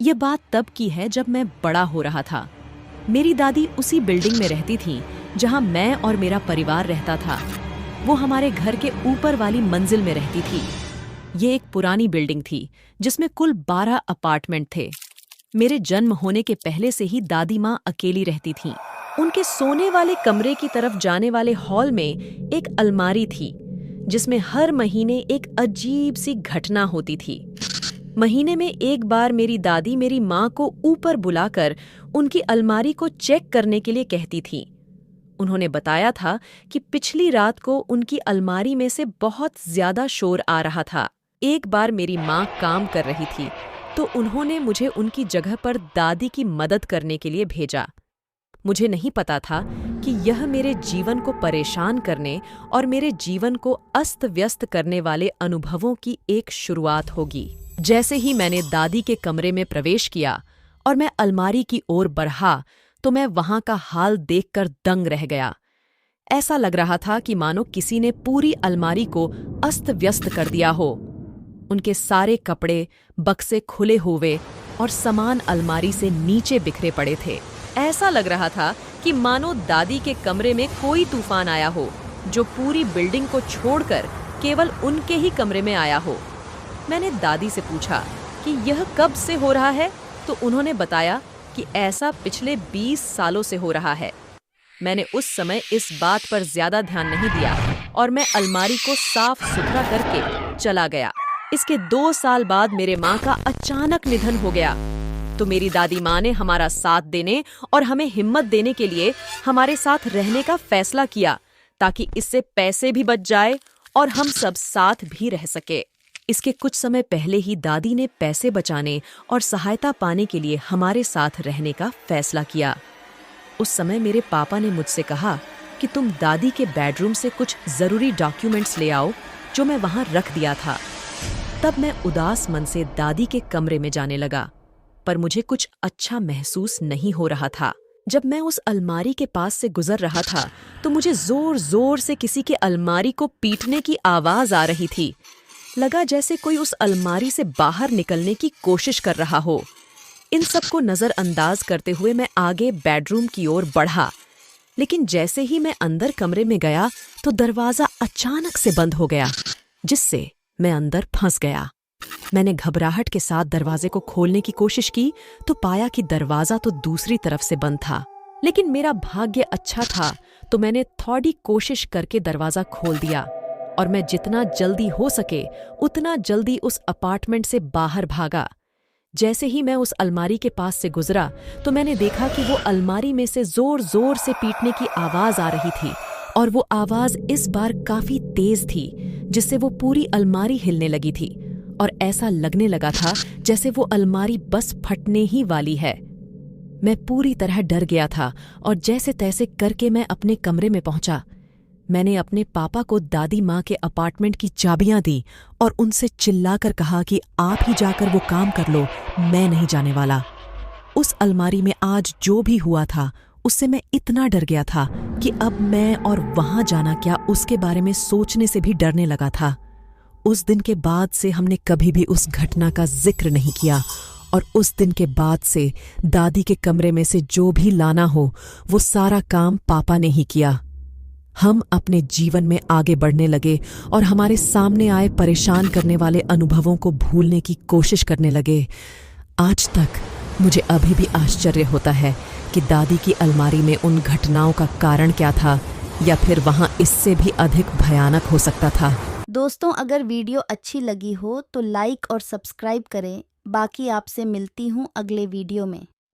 ये बात तब की है जब मैं बड़ा हो रहा था। मेरी दादी उसी बिल्डिंग में रहती थी जहां मैं और मेरा परिवार रहता था। वो हमारे घर के ऊपर वाली मंजिल में रहती थी। ये एक पुरानी बिल्डिंग थी जिसमें कुल 12 अपार्टमेंट थे। मेरे जन्म होने के पहले से ही दादी माँ अकेली रहती थीं। उनके सोने वाले कमरे की तरफ जाने वाले हॉल में एक अलमारी थी जिसमें हर महीने एक अजीब सी घटना होती थी। महीने में एक बार मेरी दादी मेरी माँ को ऊपर बुलाकर उनकी अलमारी को चेक करने के लिए कहती थी। उन्होंने बताया था कि पिछली रात को उनकी अलमारी में से बहुत ज्यादा शोर आ रहा था। एक बार मेरी माँ काम कर रही थी तो उन्होंने मुझे उनकी जगह पर दादी की मदद करने के लिए भेजा। मुझे नहीं पता था कि यह मेरे जीवन को परेशान करने और मेरे जीवन को अस्त व्यस्त करने वाले अनुभवों की एक शुरुआत होगी। जैसे ही मैंने दादी के कमरे में प्रवेश किया और मैं अलमारी की ओर बढ़ा तो मैं वहां का हाल देखकर दंग रह गया। ऐसा लग रहा था कि मानो किसी ने पूरी अलमारी को अस्त व्यस्त कर दिया हो। उनके सारे कपड़े, बक्से खुले हुए और सामान अलमारी से नीचे बिखरे पड़े थे। ऐसा लग रहा था कि मानो दादी के कमरे में कोई तूफान आया हो जो पूरी बिल्डिंग को छोड़कर केवल उनके ही कमरे में आया हो। मैंने दादी से पूछा कि यह कब से हो रहा है, तो उन्होंने बताया कि ऐसा पिछले 20 सालों से हो रहा है। मैंने उस समय इस बात पर ज्यादा ध्यान नहीं दिया और मैं अलमारी को साफ सुथरा करके चला गया। इसके 2 साल बाद मेरे माँ का अचानक निधन हो गया, तो मेरी दादी माँ ने हमारा साथ देने और हमें हिम्मत देने के लिए हमारे साथ रहने का फैसला किया ताकि इससे पैसे भी बच जाए और हम सब साथ भी रह सके। इसके कुछ समय पहले ही दादी ने पैसे बचाने और सहायता पाने के लिए हमारे साथ रहने का फैसला किया। उस समय मेरे पापा ने मुझसे कहा कि तुम दादी के बेडरूम से कुछ जरूरी डॉक्यूमेंट्स ले आओ जो मैं वहां रख दिया था। तब मैं उदास मन से दादी के कमरे में जाने लगा, पर मुझे कुछ अच्छा महसूस नहीं हो रहा था। जब मैं उस अलमारी के पास से गुजर रहा था तो मुझे जोर जोर से किसी के अलमारी को पीटने की आवाज आ रही थी। लगा जैसे कोई उस अलमारी से बाहर निकलने की कोशिश कर रहा हो। इन सब को नजरअंदाज करते हुए मैं आगे बेडरूम की ओर बढ़ा, लेकिन जैसे ही मैं अंदर कमरे में गया तो दरवाजा अचानक से बंद हो गया, जिससे मैं अंदर फंस गया। मैंने घबराहट के साथ दरवाजे को खोलने की कोशिश की तो पाया कि दरवाजा तो दूसरी तरफ से बंद था, लेकिन मेरा भाग्य अच्छा था तो मैंने थोड़ी कोशिश करके दरवाजा खोल दिया और मैं जितना जल्दी हो सके उतना जल्दी उस अपार्टमेंट से बाहर भागा। जैसे ही मैं उस अलमारी के पास से गुजरा तो मैंने देखा कि वो अलमारी में से जोर जोर से पीटने की आवाज आ रही थी और वो आवाज इस बार काफी तेज थी, जिससे वो पूरी अलमारी हिलने लगी थी और ऐसा लगने लगा था जैसे वो अलमारी बस फटने ही वाली है। मैं पूरी तरह डर गया था और जैसे तैसे करके मैं अपने कमरे में पहुंचा। मैंने अपने पापा को दादी माँ के अपार्टमेंट की चाबियां दी और उनसे चिल्लाकर कहा कि आप ही जाकर वो काम कर लो, मैं नहीं जाने वाला। उस अलमारी में आज जो भी हुआ था उससे मैं इतना डर गया था कि अब मैं और वहां जाना क्या, उसके बारे में सोचने से भी डरने लगा था। उस दिन के बाद से हमने कभी भी उस घटना का जिक्र नहीं किया और उस दिन के बाद से दादी के कमरे में से जो भी लाना हो वो सारा काम पापा ने ही किया। हम अपने जीवन में आगे बढ़ने लगे और हमारे सामने आए परेशान करने वाले अनुभवों को भूलने की कोशिश करने लगे। आज तक मुझे अभी भी आश्चर्य होता है कि दादी की अलमारी में उन घटनाओं का कारण क्या था, या फिर वहां इससे भी अधिक भयानक हो सकता था। दोस्तों, अगर वीडियो अच्छी लगी हो तो लाइक और सब्सक्राइब करें। बाकी आपसे मिलती हूँ अगले वीडियो में।